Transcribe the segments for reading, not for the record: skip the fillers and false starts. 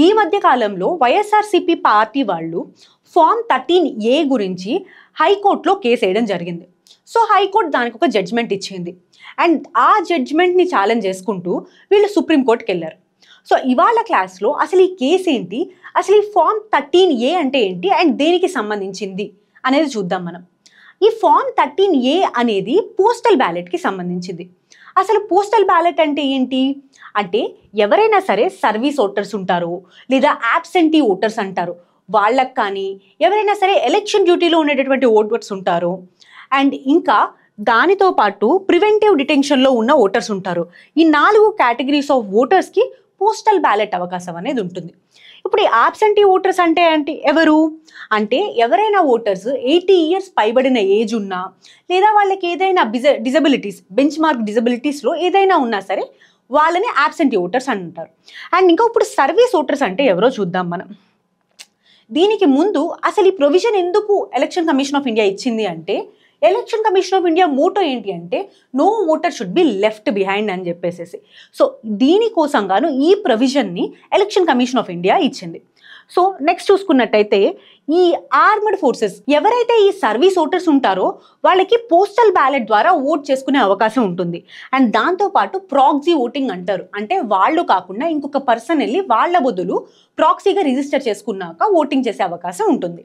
ఈ మధ్య కాలంలో వైఎస్ఆర్సీపీ పార్టీ వాళ్ళు ఫామ్ 13A గురించి హైకోర్టులో కేసు వేయడం జరిగింది. సో హైకోర్టు దానికి ఒక జడ్జ్మెంట్ ఇచ్చింది. అండ్ ఆ జడ్జ్మెంట్ని ఛాలెంజ్ చేసుకుంటూ వీళ్ళు సుప్రీంకోర్టుకి వెళ్ళారు. సో ఇవాళ క్లాస్లో అసలు ఈ కేసు ఏంటి, అసలు ఈ ఫామ్ 13A అంటే ఏంటి అండ్ దేనికి సంబంధించింది అనేది చూద్దాం మనం. ఈ ఫామ్ 13A అనేది పోస్టల్ బ్యాలెట్కి సంబంధించింది. అసలు పోస్టల్ బ్యాలెట్ అంటే ఏంటి అంటే ఎవరైనా సరే సర్వీస్ ఓటర్స్ ఉంటారు లేదా యాబ్సెంటీ ఓటర్స్ అంటారు, వాళ్ళకి కానీ ఎవరైనా సరే ఎలక్షన్ డ్యూటీలో ఉండేటటువంటి ఓటర్స్ ఉంటారు అండ్ ఇంకా దానితో పాటు ప్రివెంటివ్ డిటెన్షన్లో ఉన్న ఓటర్స్ ఉంటారు. ఈ 4 కేటగిరీస్ ఆఫ్ ఓటర్స్కి పోస్టల్ బ్యాలెట్ అవకాశం అనేది ఉంటుంది. ఇప్పుడు ఈ యాబ్సెంటీ ఓటర్స్ అంటే ఎవరు అంటే ఎవరైనా ఓటర్స్ 80 years పైబడిన ఏజ్ ఉన్నా లేదా వాళ్ళకి ఏదైనా డిజబిలిటీస్ బెంచ్ మార్క్ డిజబిలిటీస్లో ఏదైనా ఉన్నా సరే వాళ్ళని యాబ్సెంటీ ఓటర్స్ అంటారు. అండ్ ఇంకా ఇప్పుడు సర్వీస్ ఓటర్స్ అంటే ఎవరో చూద్దాం మనం. దీనికి ముందు అసలు ఈ ప్రొవిజన్ ఎందుకు ఎలక్షన్ కమిషన్ ఆఫ్ ఇండియా ఇచ్చింది అంటే election commission of India motto ఏంటి అంటే no voter should be left behind అని చెప్పేసి. సో దీనికోసంగాను ఈ ప్రొవిజన్ని ఎలక్షన్ కమిషన్ ఆఫ్ ఇండియా ఇచ్చింది. సో నెక్స్ట్ చూసుకున్నట్టయితే ఈ ఆర్మడ్ ఫోర్సెస్ ఎవరైతే ఈ సర్వీస్ ఓటర్స్ ఉంటారో వాళ్ళకి పోస్టల్ బ్యాలెట్ ద్వారా ఓట్ చేసుకునే అవకాశం ఉంటుంది. అండ్ దాంతోపాటు ప్రాక్సీ ఓటింగ్ అంటారు, అంటే వాళ్ళు కాకుండా ఇంకొక పర్సన్ వెళ్ళి వాళ్ళ బదులు ప్రాక్సీగా రిజిస్టర్ చేసుకున్నాక ఓటింగ్ చేసే అవకాశం ఉంటుంది.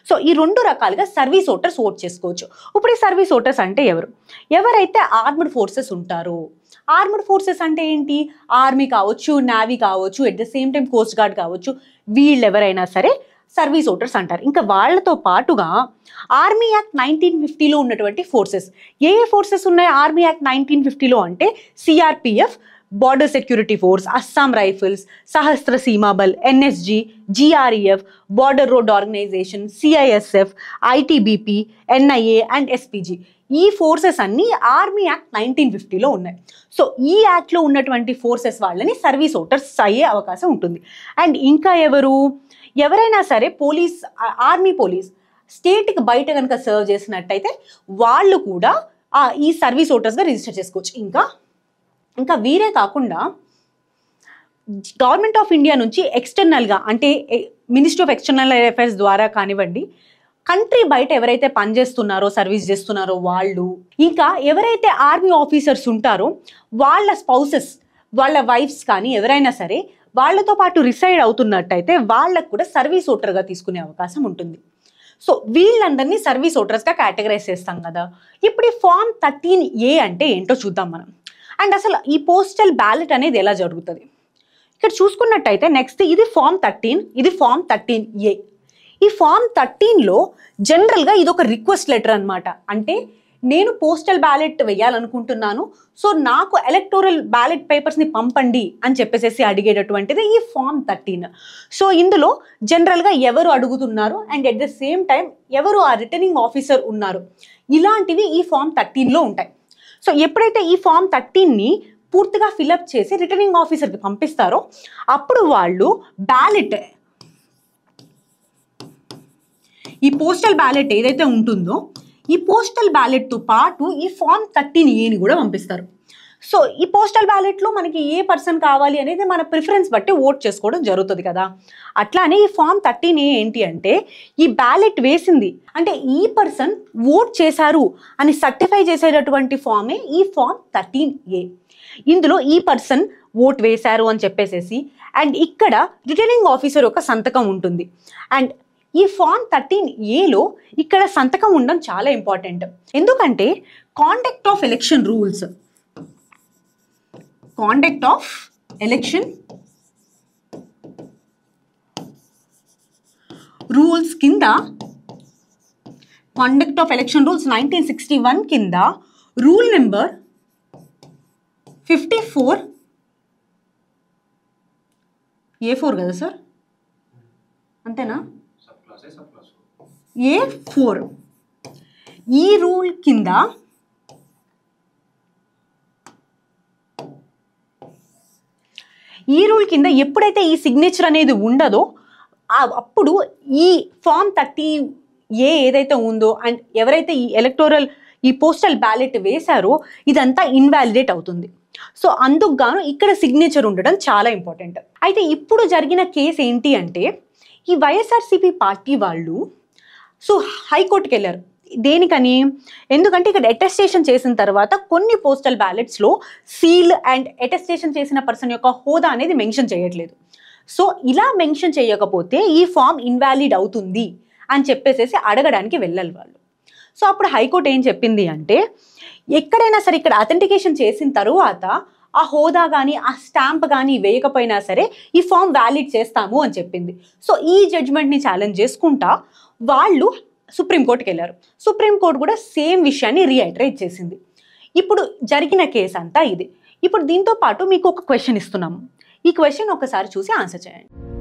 సో ఈ 2 రకాలుగా సర్వీస్ ఓటర్స్ ఓట్ చేసుకోవచ్చు. ఇప్పుడు ఈ సర్వీస్ ఓటర్స్ అంటే ఎవరైతే ఆర్మడ్ ఫోర్సెస్ ఉంటారో, ఆర్మడ్ ఫోర్సెస్ అంటే ఏంటి, ఆర్మీ కావచ్చు, నేవీ కావచ్చు, at the same time coast guard కావచ్చు, వీళ్ళు ఎవరైనా సరే సర్వీస్ ఓటర్స్ అంటారు. ఇంకా వాళ్ళతో పాటుగా ఆర్మీ యాక్ట్ 1950లో ఉన్నటువంటి ఫోర్సెస్, ఏ ఫోర్సెస్ ఉన్నాయి ఆర్మీ యాక్ట్ 1950లో అంటే CRPF, border security force, Assam rifles, Sashastra Seema Bal, NSG, GREF, border road organisation, CISF, ITBP, NIA and SPG. ఈ ఫోర్సెస్ అన్నీ ఆర్మీ యాక్ట్ 1950లో ఉన్నాయి. సో ఈ యాక్ట్లో ఉన్నటువంటి ఫోర్సెస్ వాళ్ళని సర్వీస్ ఓటర్స్ అయ్యే అవకాశం ఉంటుంది. అండ్ ఇంకా ఎవరైనా సరే పోలీస్, ఆర్మీ పోలీస్ స్టేట్కి బయట కనుక సర్వ్ చేసినట్టయితే వాళ్ళు కూడా ఈ సర్వీస్ ఓటర్స్గా రిజిస్టర్ చేసుకోవచ్చు. ఇంకా వీరే కాకుండా గవర్నమెంట్ ఆఫ్ ఇండియా నుంచి ఎక్స్టర్నల్గా అంటే మినిస్ట్రీ ఆఫ్ ఎక్స్టర్నల్ అఫైర్స్ ద్వారా కానివ్వండి, కంట్రీ బయట ఎవరైతే పనిచేస్తున్నారో సర్వీస్ చేస్తున్నారో వాళ్ళు, ఇంకా ఎవరైతే ఆర్మీ ఆఫీసర్స్ ఉంటారో వాళ్ళ స్పౌసెస్, వాళ్ళ వైఫ్స్ కానీ ఎవరైనా సరే వాళ్ళతో పాటు రిసైడ్ అవుతున్నట్టయితే వాళ్ళకు కూడా సర్వీస్ ఓటర్గా తీసుకునే అవకాశం ఉంటుంది. సో వీళ్ళందరినీ సర్వీస్ ఓటర్స్గా కేటగరైజ్ చేస్తాం కదా. ఇప్పుడు ఈ ఫామ్ 13A అంటే ఏంటో చూద్దాం మనం. అండ్ అసలు ఈ పోస్టల్ బ్యాలెట్ అనేది ఎలా జరుగుతుంది ఇక్కడ చూసుకున్నట్టయితే నెక్స్ట్ ఇది ఫామ్ 13, ఇది ఫామ్ 13A. ఈ ఫామ్ 13లో జనరల్గా ఇది ఒక రిక్వెస్ట్ లెటర్ అనమాట. అంటే నేను పోస్టల్ బ్యాలెట్ వేయాలనుకుంటున్నాను, సో నాకు ఎలక్టోరల్ బ్యాలెట్ పేపర్స్ని పంపండి అని చెప్పేసి అడిగేటటువంటిది ఈ ఫామ్ 13. సో ఇందులో జనరల్గా ఎవరు అడుగుతున్నారు and at the same time ఎవరు ఆ రిటర్నింగ్ ఆఫీసర్ ఉన్నారు, ఇలాంటివి ఈ ఫామ్ 13లో ఉంటాయి. సో ఎప్పుడైతే ఈ ఫామ్ 13ని పూర్తిగా ఫిలప్ చేసి రిటర్నింగ్ ఆఫీసర్కి పంపిస్తారో అప్పుడు వాళ్ళు బ్యాలెట్, ఈ పోస్టల్ బ్యాలెట్ ఏదైతే ఉంటుందో ఈ పోస్టల్ బ్యాలెట్తో పాటు ఈ ఫామ్ 13Aని కూడా పంపిస్తారు. సో ఈ పోస్టల్ బ్యాలెట్లో మనకి ఏ పర్సన్ కావాలి అనేది మన ప్రిఫరెన్స్ బట్టి ఓట్ చేసుకోవడం జరుగుతుంది కదా. అట్లానే ఈ ఫామ్ 13A ఏంటి అంటే ఈ బ్యాలెట్ వేసింది అంటే ఈ పర్సన్ ఓట్ చేశారు అని సర్టిఫై చేసేటటువంటి ఫామే ఈ ఫామ్ 13A. ఇందులో ఈ పర్సన్ ఓట్ వేశారు అని చెప్పేసేసి అండ్ ఇక్కడ రిటర్నింగ్ ఆఫీసర్ యొక్క సంతకం ఉంటుంది. అండ్ ఈ ఫామ్ 13Aలో ఇక్కడ సంతకం ఉండడం చాలా ఇంపార్టెంట్. ఎందుకంటే conduct of election rules, conduct of election rules కింద, కాండక్ట్ ఆఫ్ ఎలక్షన్ రూల్స్ 1961 కింద రూల్ నెంబర్ 54 A4 కదా సార్, అంతేనా, A4 ఈ రూల్ కింద ఎప్పుడైతే ఈ సిగ్నేచర్ అనేది ఉండదో అప్పుడు ఈ ఫామ్ 30A ఏదైతే ఉందో అండ్ ఎవరైతే ఈ ఎలక్టోరల్ ఈ పోస్టల్ బ్యాలెట్ వేశారో ఇదంతా ఇన్వాలిడేట్ అవుతుంది. సో అందుకు గాను ఇక్కడ సిగ్నేచర్ ఉండడం చాలా ఇంపార్టెంట్. అయితే ఇప్పుడు జరిగిన కేసు ఏంటి అంటే, ఈ వైఎస్ఆర్సీపీ పార్టీ వాళ్ళు సో హైకోర్టుకి వెళ్ళారు. దేనికని? ఎందుకంటే ఇక్కడ అటెస్టేషన్ చేసిన తర్వాత కొన్ని పోస్టల్ బ్యాలెట్స్లో సీల్ అండ్ అటెస్టేషన్ చేసిన పర్సన్ యొక్క హోదా అనేది మెన్షన్ చేయట్లేదు. సో ఇలా మెన్షన్ చేయకపోతే ఈ ఫామ్ ఇన్వాలిడ్ అవుతుంది అని చెప్పేసి అడగడానికి వెళ్ళాలి వాళ్ళు. సో అప్పుడు హైకోర్టు ఏం చెప్పింది అంటే, ఎక్కడైనా సరే ఇక్కడ అథెంటికేషన్ చేసిన తరువాత ఆ హోదా కానీ ఆ స్టాంప్ కానీ వేయకపోయినా సరే ఈ ఫామ్ వ్యాలిడ్ చేస్తాము అని చెప్పింది. సో ఈ జడ్జ్మెంట్ని ఛాలెంజ్ చేసుకుంటా వాళ్ళు సుప్రీంకోర్టుకి వెళ్ళారు. సుప్రీంకోర్టు కూడా సేమ్ విషయాన్ని రీఐటరేట్ చేసింది. ఇప్పుడు జరిగిన కేసు అంతా ఇది. ఇప్పుడు దీంతో పాటు మీకు ఒక క్వశ్చన్ ఇస్తున్నాము. ఈ క్వశ్చన్ ఒకసారి చూసి ఆన్సర్ చేయండి.